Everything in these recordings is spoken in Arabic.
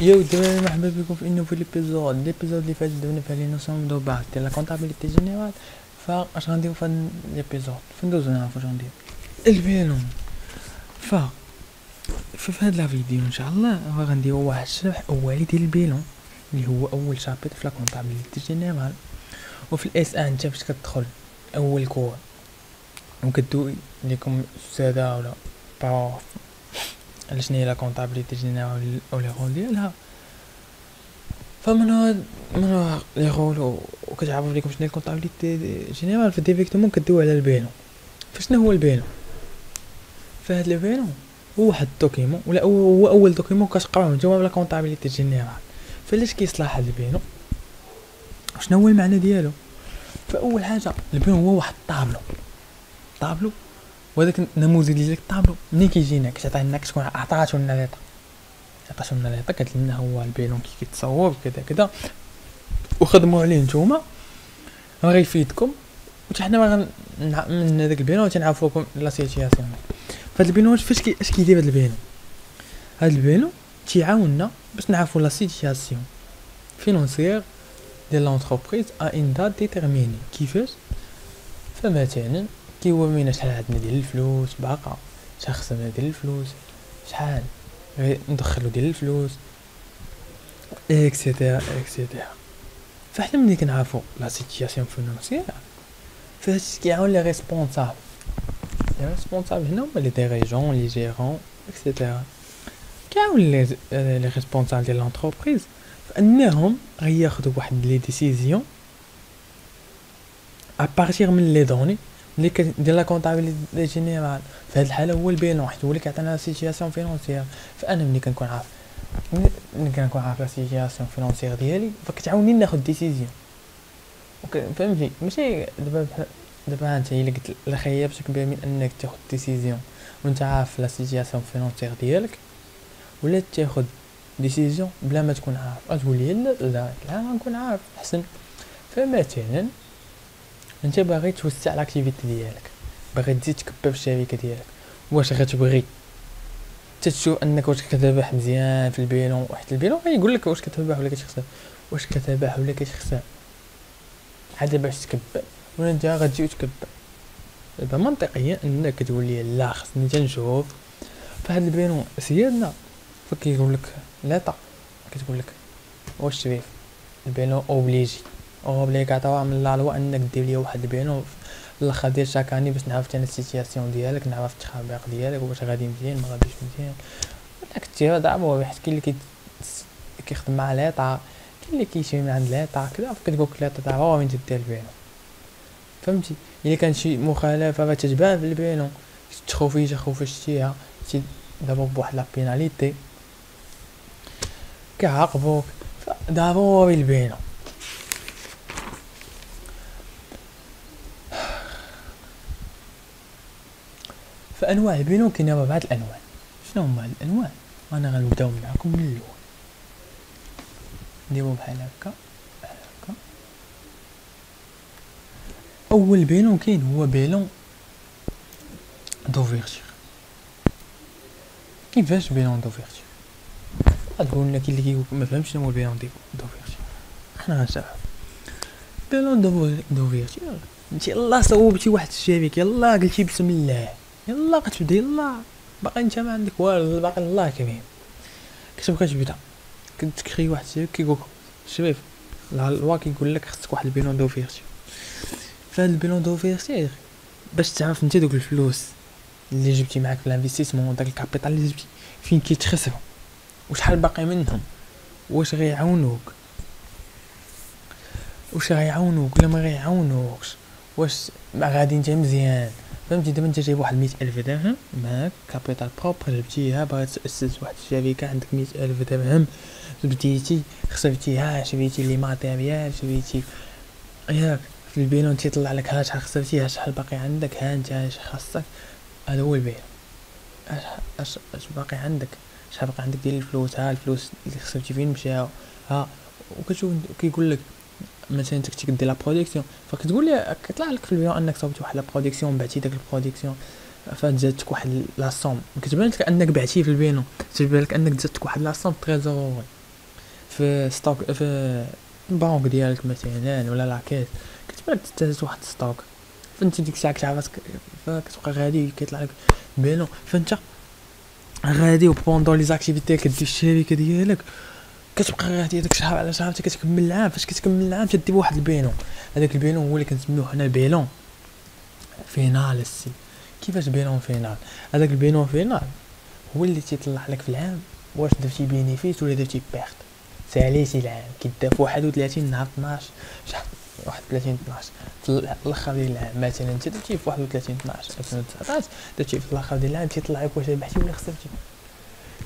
يو دابا مرحبا بكم في انو في ليبيزود اللي فات درنا فيها لي نوسيون دو باز ديال لا كونطابيليتي جينيرال. فاش غنديرو في هاد ليبيزود فين ندوزو نعرفو اش غندير البيلون. في هاد لا فيديو ان شاء الله غنديرو واحد الشرح اولي ديال البيلون اللي هو اول شابيتر في لا كونطابيليتي جينيرال. وفي الاس ان انت فاش كتدخل اول كور وكدوي ليكم استاذه ولا باروف على شنو هي لا كونطابيليتي جينيرال او لي رول ديالها. فمن لي رول وكتعرف لكم شنو هي الكونطابيليتي جينيرال فديريكتومون كدوي على البيلون. فشنو هو البيلون؟ فهاد البيلون هو واحد الدوكيمون ولا هو اول دوكيمون كتقراوه نتوما بلا كونطابيليتي جينيرال. فلاش كيصلاح هاد البيلون؟ شنو هو المعنى ديالو؟ فاول حاجه البيلون هو واحد طابلو وهذاك النموذج ديال الطابلو ملي كيجينا كتعطي لنا كتكون عطاتو لنا ليطا قالت لنا هو البيلون كي كيتصور كذا وخدموا عليه نتوما راه غيفيدكم. وحتى حنا من هذاك البيلون تنعرفوكم لا سيتياسيون. فهاد البيلون اش كيدير هاد البيلون تيعاوننا باش نعرفوا لا سيتياسيون فينونسيير ديال لونتربريز ا ان دات ديتيرميني. كيفاش؟ فمثلا كيورينا شحال عندنا ديال الفلوس باقا، شحال خسرنا ديال الفلوس، شحال ندخلو ديال الفلوس اكسيتيرا. فاحنا ملي كنعرفو لا سيتياسيون فينونسيير فهادشي كيعاون لي ريسبونسابل هنا هما لي ديريجون لي جيرون اكسيتيرا. كيعاون لي ريسبونسابل ديال لونتربريز فانهم غياخدو واحد لي ديسيزيون ابارتير من لي دوني اللي ديال لا كونطابيليتي جينيرال. في هاد الحاله هو البيلون حيت هو اللي كيعطينا لا سيتياسيون فينونسيير. فانا ملي كنكون عارف لا سيتياسيون فينونسيير ديالي فكتعاوني ناخذ ديسيزيون. فهمتي؟ ماشي دابا انت الا قلت لا خيبتك بها من انك تاخذ ديسيزيون وانت عارف لا سيتياسيون فينونسيير ديالك، ولا تاخذ ديسيزيون بلا ما تكون عارف تقول لي لا غنكون عارف احسن. فمثلا انت باغي توسع لاكتيفيتي ديالك، باغي تزيد تكبر في الشركه ديالك، واش غتبغي تشوف انك واش كتربح مزيان في البيلون؟ واحد البيلون غيقول لك واش كتربح ولا كتخسر، واش كتربح ولا كتخسر عاد باش تكبر، ولا انت غتجي تكبر. دابا منطقيا انك تقول لي لا خصني تنشوف فهاد البيلون سيادنا. فكيقول لك لا كتقول لك واش شريف البيلون اوبليغاتوار من لا لوا انك دير لي واحد البيلون الاخر ديال شاكاني باش نعرف انا السيتياسيون ديالك، نعرف التخابيق ديالك واش غادي مزيان ما غاديش مزيان. ولا كثير دابا حيت كاين اللي كيخدم مع ليطا، كاين اللي كيشري من عند ليطا كذا. فكتقول لك ليطا تا هو وين دير البيلون. فهمتي؟ الا كان شي مخالفه فتتبان في البيلون تخوفي شتيها دابا بواحد لا بيناليتي كيعاقبوك ضروري البيلون. فانواع البيلون كاينه بعض الانواع. شنو هما الانواع؟ انا غنبداو معكم من الاول. نديرو بحال هكا. اول بيلون كاين هو بيلون دوفيرتير. كيفاش بيلون دوفيرتير؟ غتقول لنا كاين اللي كيقول ما فهمش شنو هو بيلون دوفيرتير. حنا غنشرح. بيلون دوفيرتير انت يلاه صوبتي واحد الشركه، يلاه قلتي بسم الله، يلا كتبدا، يلا باقي انت ما عندك والو، باقي الله كريم كتبقى تبدا كتكري واحد الشركه كيقول شريف لا الوا كيقول لك خصك واحد البيلون دوفيرتير. فهاد البيلون دوفيرتير باش تعرف انت دوك الفلوس اللي جبتي معاك في الانفستيسمون داك الكابيتال اللي جبتي فين كيتخسروا وشحال باقي منهم، واش غيعاونوك ولا ما غيعاونوكش، واش غادي انت مزيان. فهمتي؟ دابا انت جايب واحد 100,000 درهم معاك كابيتال بروبر جبتيها، باغي تاسس واحد الشركه عندك 100,000 درهم بديتي خسرتيها، شريتي لي ماتيريال شريتي ياك في البيلون تيطلع لك ها شحال خسرتيها شحال باقي عندك، ها انت اش خاصك. هذا هو البيلون. اش باقي عندك، شحال باقي عندك ديال الفلوس، ها الفلوس اللي خسرتي فين مشاو، ها وكتشوف كيقول لك مثلا انت كنتي كدير لا برودكسيون فكتقول لي كيطلع لك في البيان انك صوبتي واحد لا برودكسيون بعتي داك البرودكسيون فزادتك واحد لا صوم، كتبان لك انك بعتيه في البينو، تبان لك انك زادتك واحد لا صوم تريزوري. في ستوك في البنك ديالك مثلا ولا لاكيت، كتبقى تستهز واحد ستوك، فانت ديك الساعه كتعرف راسك فكتبقى غادي كيطلع لك بينو، فانت غادي وبوندون لي زاكتيفيتي كدير الشركه ديالك، كتبقى غادي داك الشهر على شهر حتى كتكمل العام. فاش كتكمل العام تدي بواحد البينو، هذاك البينو هو اللي كنسميوه حنا بيلون فينال السي. كيفاش بينون فينال؟ هذاك البينون فينال هو اللي تيطلع لك في العام واش درتي بينيفيس ولا درتي بيرت، ساليتي العام كيدا في 31 نهار 12 شهر 31 12 في الاخر ديال العام. مثلا انت درتي في 31 12 2019 درتي في الاخر ديال العام، تيطلع لك واش ربحتي ولا خسرتي.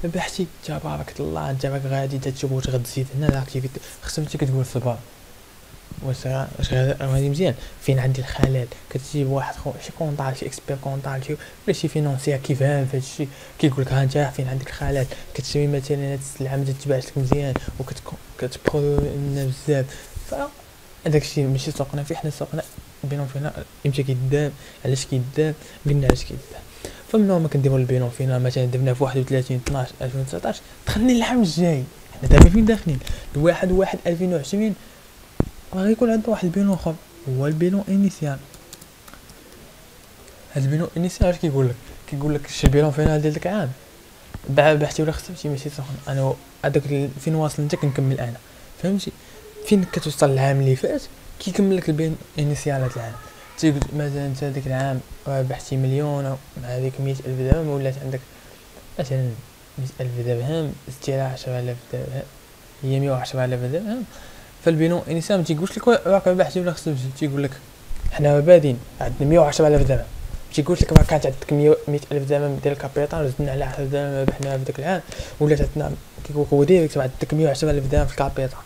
ربحتي تبارك الله، انت راك غادي تشوف واش غتزيد هنا لاكتيفيتي، خسرتي كتقول صبر واش غادي مزيان. فين عندي الخلل كتجيب واحد شي كونطال شي اكسبير كونطال شي ولا شي فينونسيير كيفهم في هادشي، كيقول لك ها انت فين عندك الخلل، كتشري مثلا هاد السلعه ما تتباعش لك مزيان وكتبرودوي بزاف. فهداك الشيء ماشي سوقنا فيه، حنا سوقنا بينهم فينا امتى كيدام، علاش كيدام، قلنا علاش كيدام. فمن ما كنديروا البينون فينا مثلا درنا في 31 12 2019 دخلني العام الجاي، حنا دابا فين داخلين لواحد 2020 غادي يكون عندنا واحد البينو اخر هو البينو انيسيال. هاد البينو انيسيال اش كيقول لك شي بينو فينال ديال داك العام بحتي ولا خسرتي ماشي سخن. انا هذاك فين واصل انت كنكمل انا، فهمتي؟ فين كتوصل العام اللي فات كيكمل لك البين انيسيال هاد العام. تيقول مثلا انت داك العام ربحتي مليون مع هذيك 100,000 درهم، ولات عندك مثلا 100,000 درهم، زدتي 10,000 درهم، هي 110,000 درهم. فالبينو انيسيال ما تيقولش لك راك ربحتي ولا خسرتي، تيقول لك حنا بادين عندنا 110,000 درهم، تيقولش لك راه كانت عندك 100,000 درهم ديال الكابيتال زدنا على 10 درهم ربحنا في داك العام، ولات عندنا كيقول لك هو ديريكت عندك 110,000 درهم في الكابيتال.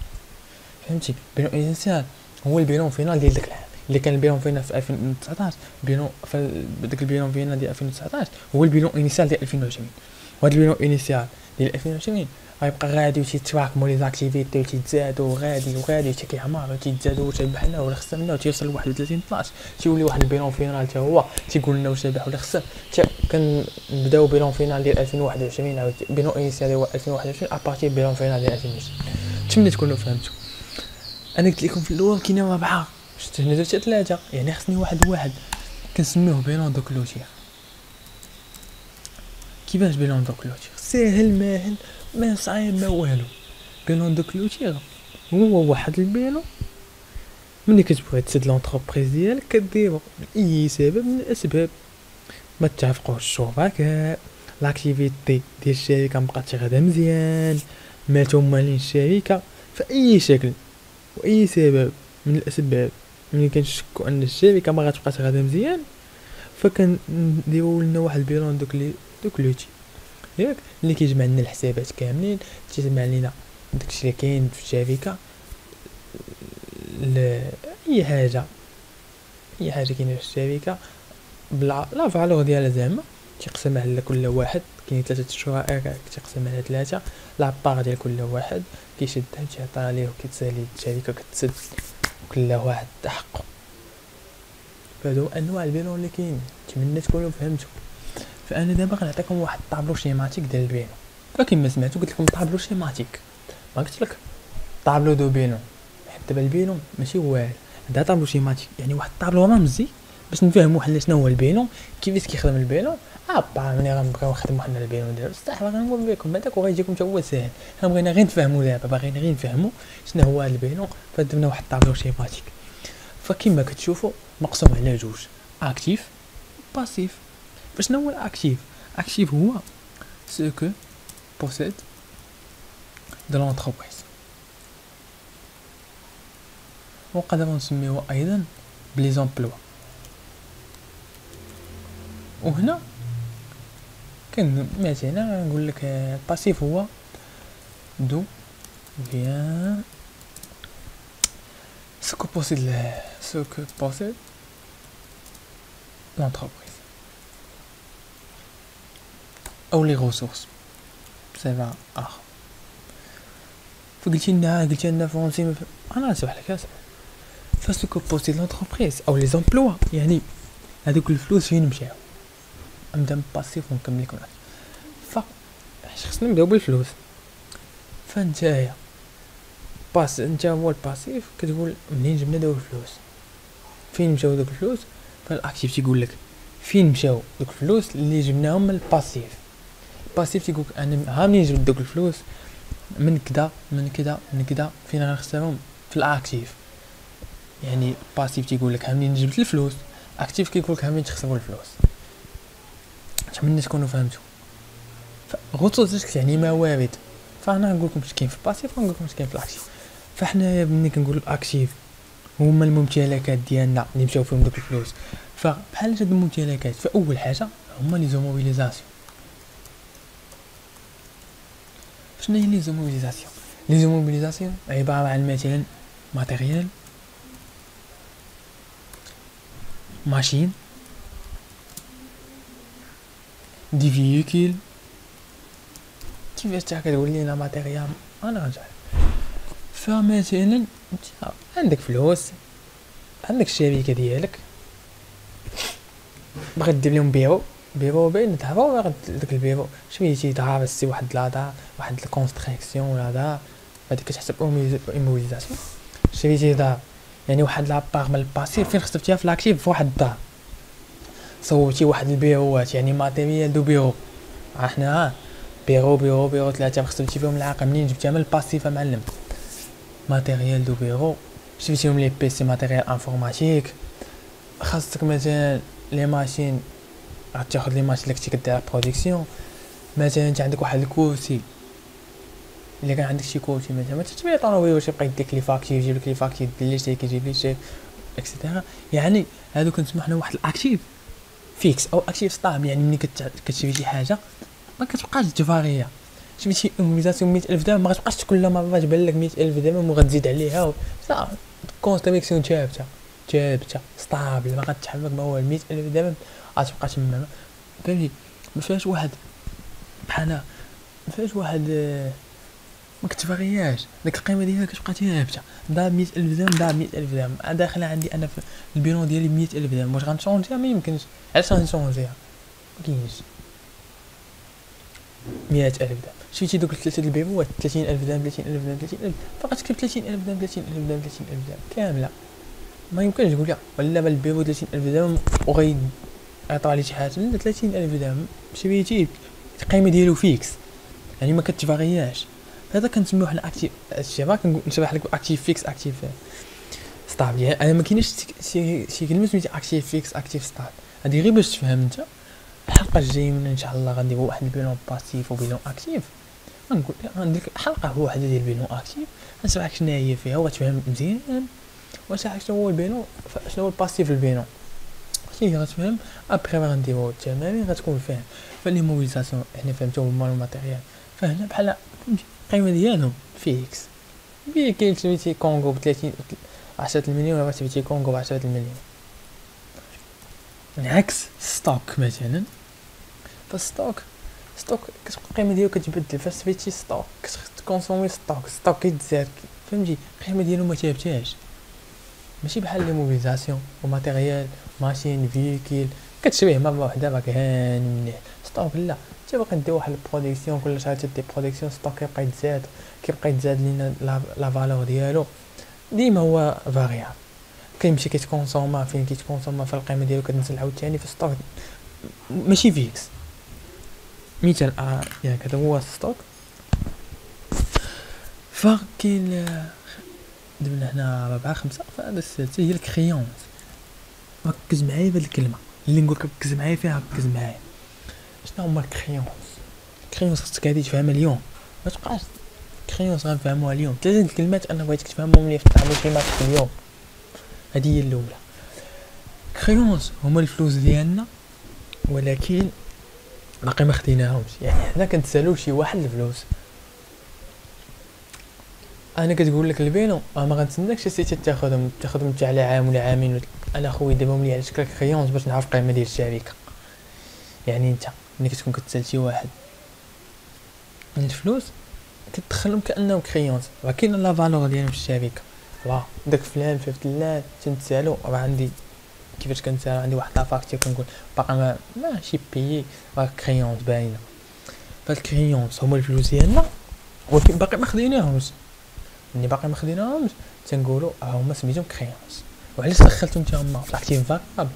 فهمتي؟ بينو انيسيال هو البينو فينال ديال داك العام اللي كان البينو فينال في 2019. بينو في داك البينو فينال ديال 2019 هو البينو انيسيال ديال 2020. وهذا البينو انيسيال ديال 2020 غيبقى غادي وتيتراكموا لي زاكتيفيتي وتيتزادوا غادي حتى كيعمر وتيتزادوا واش ربحنا ولا خسرنا وتيوصل ل 31 12 تيولي واحد البيلون فينال حتى هو تيقول لنا واش ربح ولا خسر. كنبداو بيلون فينال ديال 2021 عاود بيلون انيسيال ديال 2021 ابارتي بيلون فينال ديال 2020. نتمنى تكونوا فهمتوا. انا قلت لكم في الاول كاينين 4 شفت هنا درت 3 يعني خصني واحد كنسميوه بيلون دو كلوتير. كيفاش بيلون دو كلوتير؟ ساهل ماهل ما صعيب ما والو. بيلون دو كلوتير هو واحد البيلون ملي كتبغي تسد لونتربريز ديالك كديرو لاي سبب من الاسباب، ما تتفقوش الشركاء، لاكتيفيتي ديال الشركه مبقاتش غادا مزيان، ماتوا مالين الشركه، فاي شكل واي سبب من الاسباب ملي كنشكوا ان الشركه ما غتبقاش غادا مزيان فكنديروا لنا واحد البيلون دو كلوتير ياك اللي كيجمع لنا الحسابات كاملين، تيجمع لنا داكشي اللي كاين في الشركه، اي حاجه كاينه في الشركه بلا لا فالور ديالها زعما تيقسمها لكل واحد. كاين 3 شركاء تيقسمها على 3 لا بار ديال كل واحد كيشدها تيعطيها ليه وكيتسالي الشركه كتسد كل واحد حقه. فهادو انواع البيلون اللي كاين، نتمنى تكونوا فهمتوا. فانا دابا غنعطيكم واحد طابلو شيماتيك ديال البيلون، فكما سمعتوا قلت لكم طابلو شيماتيك، ما قلت لك طابلو دو بيلون. حيت دابا البيلون ماشي واعر، هذا طابلو شيماتيك يعني واحد الطابلو رمزي باش نفهموا حنا شنو هو البيلون، كيفاش كيخدم البيلون. ملي غنبقاو نخدموا حنا البيلون ديالو بصح غنقول لكم هذاك وغيجيكم حتى هو ساهل. حنا بغينا غير نفهموا دابا، باغيين غير نفهموا شنو هو هذا البيلون، فدرنا واحد الطابلو شيماتيك. فكما كتشوفوا مقسوم على جوج، اكتيف باسيف. فشنو هو الاكتيف؟ اكتيف هو ce que possède de l'entreprise، وقدر نسميوه ايضا بلي زومبلوا. وهنا كان مثلا نقول لك باسيف هو دو vient ce que possède l'entreprise او لي ressources سيفا اخر. فقلتي لنا فرونسي انا نشرح لك اسف. فسو كو بوسيد لونتربريز او لي زومبلوا يعني هذوك الفلوس فين مشاو. نبدا باسيف ونكمل لكم. خصنا نبداو بالفلوس. فنتايا باس انت هو الباسيف كتقول منين جبنا دوك الفلوس، فين مشاو دوك الفلوس. فالاكتيف تيقول لك فين مشاو دوك الفلوس اللي جبناهم من الباسيف. الباسيف تيقول لك انا ها منين جبت دوك الفلوس، من كذا من كذا من كذا، فين غنخسرهم في الاكتيف. يعني باسيف تيقول لك ها منين جبت الفلوس، اكتيف كيقول لك ها منين تخسروا الفلوس. نتمنى تكونوا فهمتوا. غوتو يعني موارد، فانا نقول لكم اش كاين في الباسيف ونقول لكم اش كاين في الاكتيف. فاحنا ملي كنقولوا الاكتيف هما الممتلكات ديالنا اللي مشاو فيهم دوك الفلوس. فبحال هاد الممتلكات، فاول حاجه هما لي زوموبيليزاسيون. شنو هي لي زوموبيليزاسيون؟ لي زوموبيليزاسيون عباره عن مثلا ماتيريال، ماشين، دي فييكول. كيفاش تا كتقول لينا ماتيريال انا غنجرب. فمثلا انت عندك فلوس، عندك الشركه ديالك، بغا دير لهم بيرو باين تعرفوا داك البيرو شويه دار سي واحد لا دار واحد الكونستركسيون ولا دار، هذيك كتحسب ايموبيليزاسيون. شريتي دار يعني واحد لابار من الباسيف فين خسرتيها في لاكتيف في واحد الدار. صوبتي واحد البيروات يعني ماتيريال دو بيرو، حنا بيرو ثلاثه خسرتي فيهم العاقه. منين جبتيها من الباسيف معلم؟ ماتيريال دو بيرو. شريتيهم لي بيسي ماتيريال انفورماتيك. خاصك مثلا لي ماشين، غتاخد لي ماشين اللي كنتي كدير برودكسيون. مثلا انت عندك واحد الكرسي، الا كان عندك شي كرسي مثلا ما تتبيع طونوبيل واش يبقى يديك لي فاكتور، يجيب لك لي فاكتور دير لي كيجيب لي شي اكسيتيرا. يعني هادو كنسموا حنا واحد الاكتيف فيكس او اكتيف ستابل. يعني ملي كتشري شي حاجه ما كتبقاش تفاريه. شي ايموبيليزاسيون 100,000 درهم ما غتبقاش كل مره تبان لك 100,000 درهم وغتزيد عليها صافي. كونستركسيون ثابته ستابل ما غتحرك. ما هو 100,000 درهم غتبقى تما فهمتي. ما فيهاش واحد بحال ما فيهاش واحد ما كتفارياش. ديك القيمه ديالها كتبقى ثابته. دار 100,000 درهم دار 100,000 درهم داخله عندي انا في البيرون ديالي 100,000 درهم. واش غنشونجيها؟ ما يمكنش. علاش غنشونجيها؟ ما كاينش. 100,000 درهم شريتي دوك ثلاثه البيروات 30,000 درهم 30,000 درهم 30,000 فقط تكتب 30,000 درهم 30,000 درهم 30,000 درهم كامله. ما يمكنش تقول لي ولا بالبيرو 30,000 درهم وغي عطى لي شي حاجه. لا 30,000 درهم شريتي القيمه ديالو فيكس يعني ما كتفارياش. هذا كنسميوه حنا اكتيف. هادشي راه كنشرح لك اكتيف فيكس اكتيف ستابل. يعني انا ما كاينش شي كلمه سميتها اكتيف فيكس اكتيف ستابل. هادي غير باش تفهم انت. الحلقه الجايه من ان شاء الله غنديروا واحد البيلون باسيف وبيلون اكتيف. غندير حلقه واحده ديال البيلون اكتيف نشرح لك شنو هي فيها وغتفهم مزيان. ونشرح لك شنو هو البيلون شنو هو الباسيف البيلون شي غتفهم. ابري غنديروا التمارين غتكون فاهم. فالموبيليزاسيون حنا فهمتو هما الماتيريال. فهنا بحال القيمه ديالهم فيكس. كاين سميتي كونغو ب 30 10 المليون ولا سميتي كونغو ب 10 المليون. العكس ستوك مثلا. فالستوك كتبقى القيمه ديالو كتبدل. فسميتي ستوك كتكونسومي ستوك كيتزاد فهمتي. القيمه ديالو ما ثابتاش ماشي بحال لي موبيليزاسيون وماتيريال ماشين فيكيل كتشريه مره واحده راك هاني مليح. ستوك لا انت باغي دير واحد البرودكسيون كل شهر تدي برودكسيون ستوك كيبقى يتزاد لينا لا فالور ديالو ديما هو فاريابل. كيمشي كيتكونسوما فين كيتكونسوما فالقيمه ديالو كتنزل عاوتاني في ستوك ماشي فيكس. مثال يعني هذا هو ستوك. فكاين درنا هنا 4 5 فهذا السادسه هي الكريونس. ركز معايا في هذه الكلمه اللي نقول لك ركز معايا فيها. ركز معايا شنو هما الكريونس خصك هذه تفهمها اليوم. ما تبقاش كريونس غنفهموها اليوم. 3 الكلمات انا بغيتك تفهمهم ملي تفهموا كلمات في اليوم. هذه هي الاولى. كريونس هما الفلوس ديالنا ولكن باقي ما خديناهمش. يعني حنا كنتسالو شي واحد الفلوس. انا كتقول لك البينو ما غنتسناكش سيتي تاخذهم تاع على عام ولا عامين. انا خويا دابهم لي على شكل كريونس باش نعرف القيمه ديال الشركه. يعني انت ملي كتكون كتسال شي واحد من الفلوس كتدخلهم كانهم كريونس. راه كاين لا فالور ديالهم في الشركه. واه داك فلان في فلان تنتسالو راه عندي كيفاش كنسال عندي واحد لافاكتور كنقول باقا ماشي بيي راه كريونس باينه. فالكريونس هما الفلوس ديالنا ولكن باقي ما خديناهمش. ملي باقي ما خديناهمش تنقولوا هما سميتهم كريونس. وعلاش دخلتهم حتى هما في الاكتيف فاريابل؟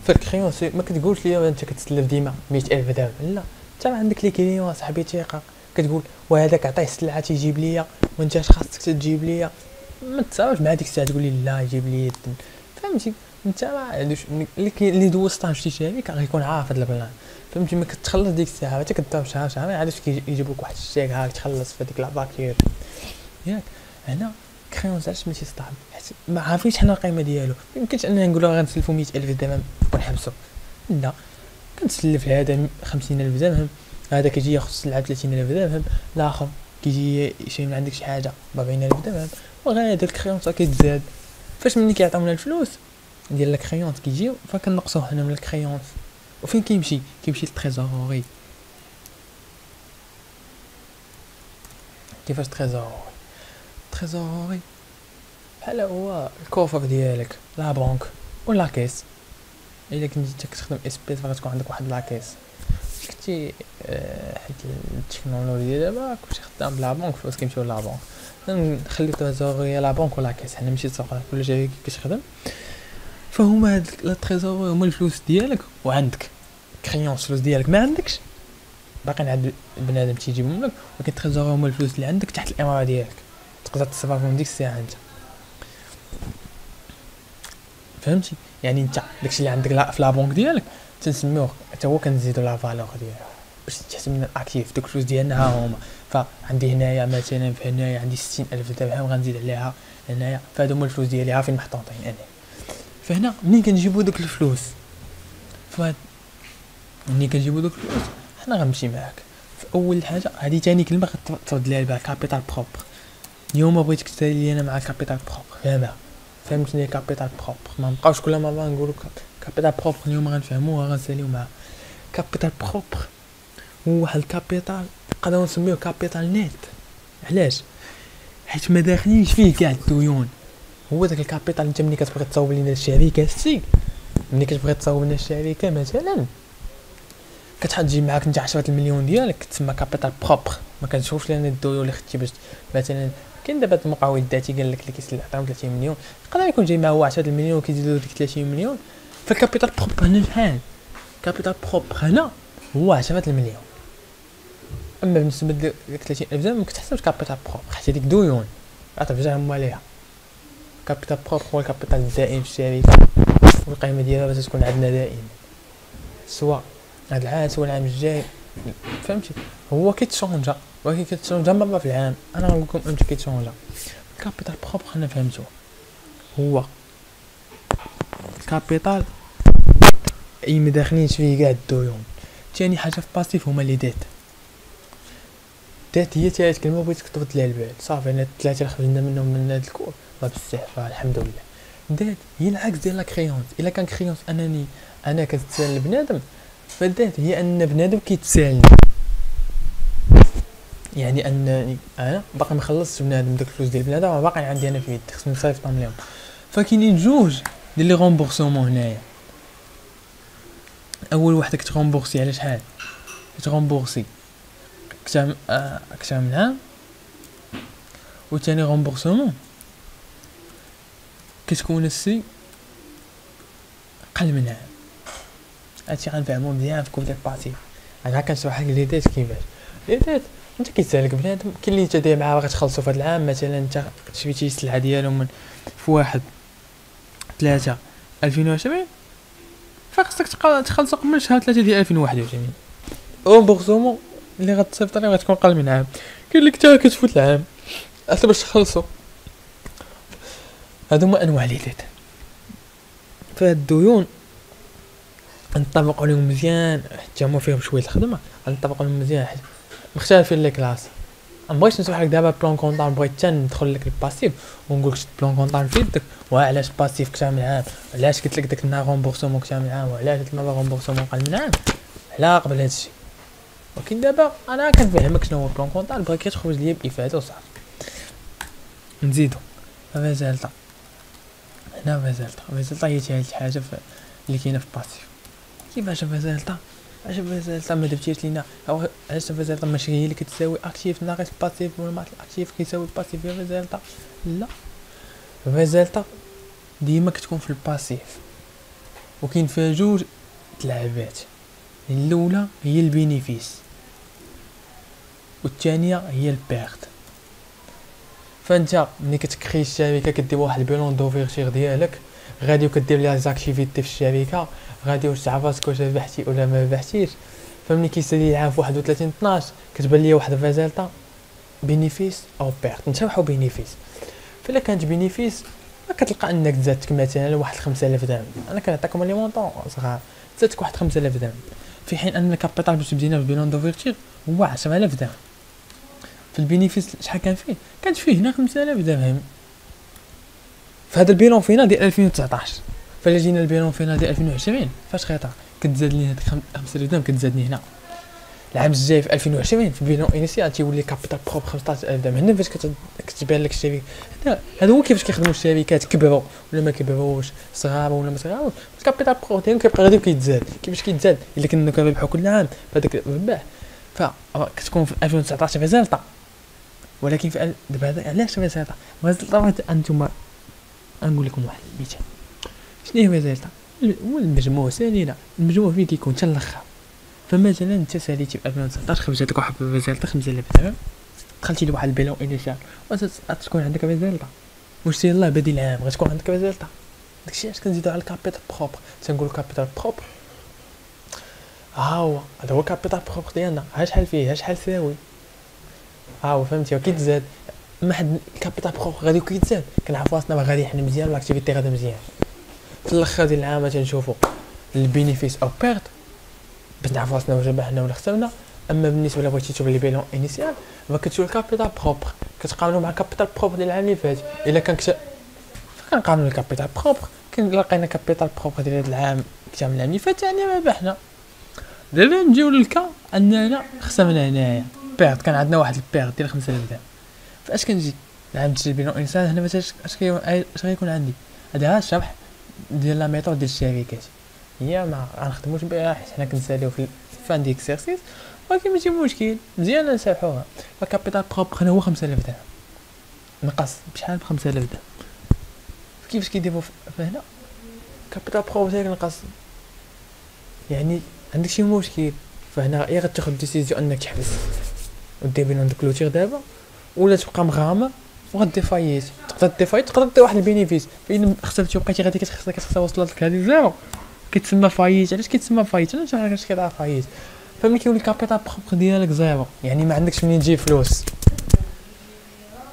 فالكريونس ما كتقولش ليا انت كتسلف ديما 100,000 دابا، لا، انت عندك لي كليون صاحبي ثقه، كتقول وهذاك عطيه السلعه تيجيب ليا وانت اش خاصك تجيب ليا، ما تصاوبش مع ديك الساعه تقول لي لا يجيب لي الدم، فهمتي؟ انت ما عندوش اللي دوزتها في شي شركه غيكون عارف هاد البلان، فهمتي؟ ما كتخلص ديك الساعه حتى كدور شهر ما عادش كيجيب لك واحد الشيك هاك تخلص في ديك لافاكتور ياك. هنا كريونس علاش ماشي صعب؟ حيت ما عارفينش حنا القيمه ديالو، ميمكنش اننا نقولوا غنسلفو 100,000 درهم ونحبسو، لا، كنتسلف هذا 50,000 درهم، هذا كيجي ياخذ السلعه 30,000 درهم، الاخر كيجي يشري من عندك شي حاجه ب 40,000 درهم، وغادي الكريونس كيتزاد. فاش ملي كيعطيونا الفلوس ديال الكريونس كيجيو فكنقصوه حنا من الكريونس. وفين كيمشي للتريزوري. كيفاش تريزوري بحال هو الكوفر ديالك، لا بنك ولا كيس. الا كنتي كتخدم اسبيس فغتكون عندك واحد لاكيس، كنتي حيت التكنولوجيا دابا كلشي خدام بلا بنك، الفلوس كيمشيو لا بنك، نخليو تريزوري لا بنك ولا كيس، حنا ماشي تسوق كل شيء كتخدم. فهما هاد لا تريزوري هما الفلوس ديالك، وعندك كريونس فلوس ديالك ما عندكش باقي عند بنادم تيجيبهم لك، ولكن تريزوري هما الفلوس اللي عندك تحت الاماره ديالك تقدر تصرفهم ديك الساعه انت، فهمتي؟ يعني انت داكشي اللي عندك لا في لا بنك ديالك تنسميوه حتى هو كنزيدو لا فالور ديالها باش تحسب من الاكتيف. دوك الفلوس ديالنا ها هما، فعندي هنايا مثلا في هنايا عندي 60,000 درهم غنزيد عليها هنايا، فهادو هما الفلوس ديالي عارفين محطوطين انا. فهنا ملي كنجيبو دوك الفلوس ملي كنجيبو دوك الفلوس حنا غنمشي معاك في اول حاجه. هذه ثاني كلمه غترد ليها البال، كابيتال بروبر. اليوم بغيتك تسالي لي انا مع كابيتال بروبر، فهمتني؟ كابيتال بروبر ما نبقاوش كل مره نقولوا كابيتال بروبر، اليوم غنفهموها غنساليو معاه. كابيتال بروبر هو واحد الكابيتال نقدروا نسميوه كابيتال نيت. علاش؟ حيت ما داخلينش فيه كاع الديون. هو داك الكابيتال انت ملي كتبغي تصاوب لينا الشركه ملي كتبغي تصاوب لنا الشركه مثلا كتجي معاك انت 10 المليون ديالك تسمى كابيتال بروبر، ما كنشوفش لنا الديون اللي خدتي باش مثلا كاين دابا المقاول الذاتي قال لك اللي كيسلع عطاهم 30 مليون يقدر يكون جاي معاه 10 المليون وكيزيدوا ديك 30 مليون. فالكابيتال بروبر هنا شحال؟ كابيتال بروبر هنا هو 10 المليون. اما بالنسبه لك 30,000 درهم ما كتحسبش كابيتال بروبر حيت هذيك ديون غترجع هما عليها. كابيتال بروبر هو الكابيتال الدائم في الشركه، والقيمه ديالها باش تكون عندنا دائما سواء هاد العام سواء العام الجاي، فهمتي؟ هو كيتشونجا ولكن كيتشونجا مره في العام. انا غنقول لكم امتى كيتشونجا. الكابيتال بروبر حنا فهمتوه هو الكابيتال اي ما داخلينش فيه كاع الديون. ثاني حاجه في باسيف هما لي ديت هي ثالث كلمه بغيتك ترد ليها البال. صافي انا الثلاثه اللي خرجنا منهم من هذا الكور بزاف الحمد لله. ديت هي العكس ديال لا كريونس. الا كان كريونس انني انا كنتسال بنادم، فدات هي ان بنادم كيتسالني، يعني انني انا باقي ما خلصتش بنادم داك الفلوس ديال بنادم باقي عندي انا في يدي خصني نصيفطهم لهم. فكاينين جوج ديال لي رومبورسمون هنايا. اول وحده كتغومبورسي على شحال؟ كتغومبورسي كتام من عام، وثاني رومبورسمون كتكون السي قل من عام. هادشي غنفهمو مزيان في كوبليك باسيف. انا كنشرح لك لي ديت كيفاش. لي ديت انت كيتسالك بنادم كاين اللي انت داير معاه باغي تخلصو في هاد العام، مثلا انت شريتي السلعه ديالهم من في 1/3/2020 فخصك تخلصو قبل شهر 3 ديال 2021. رومبورسمون اللي غتصيفط عليه غتكون قل من عام. كاين اللي حتى كتفوت العام حتى باش تخلصو. هادو هما انواع لي ديت. فهاد الديون نطبقوا لهم مزيان حتى هما فيهم شويه الخدمه، نطبقوا لهم مزيان حيت مختلفين لي كلاس. مبغيتش نشرح لك دابا بلان كونطابل، بغيت حتى ندخل لك الباسيف ونقول لك بلان كونطابل في يدك وعلاش الباسيف كامل عام، علاش قلت لك داك النهار رومبورسمون كامل عام، وعلاش قلت لك رومبورسمون قل من عام على قبل هادشي. ولكن دابا انا كنفهمك شنو هو بلان كونطابل، بغيت تخرج ليا بافاده وصافي. نزيدو فازالتا هنا. فازالتا هي ثالث حاجه اللي كاينه في باسيف. كيفاش فازالتا؟ اش فازالتا ما درتيش لينا، أو علاش فازالتا ماشي هي اللي كتساوي اكتيف ناقص باسيف، ولا ما الاكتيف كيساوي باسيف يا فازالتا؟ لا، فازالتا ديما كتكون في الباسيف، وكاين فيها جوج تلعبات، الاولى هي البينيفيس والثانيه هي البيرت. فانت ملي كتكري الشركه كدير واحد البيلون دوفيرتير ديالك، غادي وكدير ليها زاكتيفيتي في الشركه، غادي واش تعرف واش ربحتي ولا ما ربحتيش. فملي كيسالي العام في 31 12 كتبان ليا واحد فازالتا بينيفيس او بيرت، نشرحوا بينيفيس. فالا كانت بينيفيس كتلقى انك زادتك مثلا واحد 5000 درهم، انا كنعطيكم لي مونطون صغار، زادتك واحد 5000 درهم، في حين ان الكابيتال باش بدينا في بيلون دوفيرتير هو 10000 درهم. في البينيفيس شحال كان فيه؟ كانت فيه هنا 5000 درهم في هذا البيلون فينا ديال 2019. فالا جينا البيلون فينا ديال 2020 فاش خيطا كتزاد لي هاد 5000 درهم كتزادني هنا. العام الجاي في 2020 في البيلون انيسيال تيولي كابيتال بروب 15000 درهم. هنا فاش كتبان لك الشركه، هذا هو كيفاش كيخدموا الشركات، كبروا ولا ما كبروش، صغار ولا ما صغاروش، الكابيتال بروب ديالهم كيبقى غادي وكيتزاد. كيفاش كيتزاد؟ الا كنا كنربحوا كل عام فهذاك الربح فكتكون في 2019 فازالتا، ولكن في دابا هذا علاش فازالتا؟ فازالتا انتم نقول لكم واحد المثال. شنو هي فازالتا؟ هو المجموع سالينا، المجموع فين كيكون حتى الاخر. فمثلا انت ساليتي في 2019 خرجت لك واحد فازالتا 5000 درهم، دخلتي لواحد البيلون انيشال وتكون عندك فازالتا، واش يلاه بادي العام غتكون عندك فازالتا. داكشي علاش كنزيدو على الكابيتال بروبر، تنقولوا كابيتال بروبر ها هو هذا هو الكابيتال بروبر ديالنا. ها شحال فيه، ها شحال ساوي، ها هو فهمتي وكيتزاد. ما حد الكابيتال بروبر غادي كيتزاد كنعرفوا راسنا غادي حنا مزيان والاكتيفيتي غادا مزيان. في الاخر ديال العام تنشوفوا البينيفيس او بيرت باش نعرفوا راسنا واش ربحنا ولا خسرنا. اما بالنسبه لبغيتي تشوف لي بيلون انيسيال فكتشوف الكابيتال بروبر كتقارنوا مع الكابيتال بروبر ديال العام اللي فات. الا كان كنقارنوا الكابيتال بروبر كاين لقينا كابيتال بروبر ديال هذا العام كامل العام اللي فات يعني ربحنا. دابا نجيو للكا اننا خسرنا هنايا بيرت، كان عندنا واحد البيرت ديال 5000 درهم. فاش كنجي العام تجي بيلون انسان هنا مثلا اش غيكون عندي؟ هذا الشرح ديال لا ميثود ديال الشركات هي ما غنخدموش بها حيت حنا كنساليو في فان دي اكسيرسيس، ولكن ماشي مشكل مزيان نسامحوها. فالكابيتال بروبر هنا هو 5000 درهم نقص بشحال ب 5000 درهم. كيفاش كيديروا فهنا كابيتال بروبر ديالك نقص، يعني عندك شي مشكل. فهنا يا غتاخذ ديسيزيون انك تحبس ودير بينهم دو كلوتير دابا، ولا تبقى مغامر وغدير فايت. تقدر دير فايت، تقدر دير واحد البينيفيس. فإن خسرتي وبقيتي غادي كتخسر وصلت لك هذه زيرو كيتسمى فايت. علاش كيتسمى فايت؟ انا شحال علاش كيطلع فايت؟ فملي كيولي الكابيتال بروبر ديالك زيرو يعني ما عندكش منين تجيب فلوس.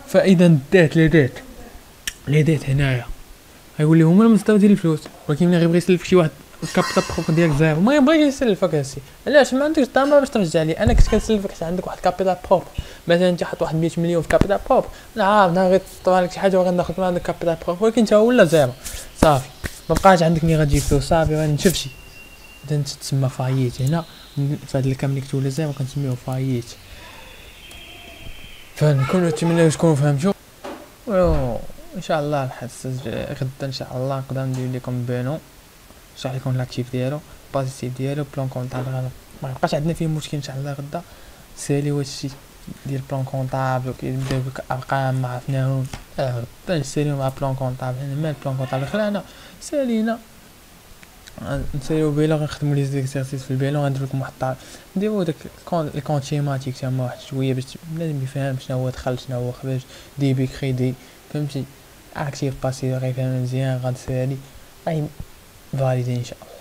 فاذا لي ديت هنايا غيولي هما المصدر ديال الفلوس، ولكن ملي غيبغي يسلفك شي واحد الكابيتال بروبر ديالك زيرو ما يبغيش يسلفك هادشي. علاش؟ ما عندكش الطامه باش ترجع لي. انا كنت كنسلفك حتى عندك واحد كابيتال بروبر، مثلا انت حط واحد 100 مليون في كابيتال بروبر، انا عارف انا غير طلع لك شي حاجه وغناخذ من عندك كابيتال بروبر، ولكن انت ولا زيرو صافي ما بقاش عندك ملي غتجيب فلوس صافي غنشوفشي. اذا انت تسمى فايت هنا في هذا الكام اللي كتولي زيرو كنسميوه فايت. فنكونوا نتمنى تكونوا فهمتوا. ان شاء الله الحصه غدا ان شاء الله نقدر ندير لكم بينو نشرح لكم لاكتيف ديالو بوزيتيف ديالو بلان كونطابل. ما يبقاش عندنا فيه مشكل ان شاء الله. غدا ساليو هادشي ديال بلان كونطابل كيبداو بك ارقام ما عرفناهم، غدا نساليو مع بلان كونطابل. انا مال بلان كونطابل خلانا سالينا نساليو بيلا غنخدموا لي زيكسيرسيس في البيلون. غندير لكم واحد نديرو داك الكونت شيماتيك تما واحد شويه باش بنادم يفهم شنو هو دخل شنو هو خرج ديبي كريدي فهمتي. اكتيف باسيف غيفهم مزيان غنسالي غي فاليدي ان شاء الله.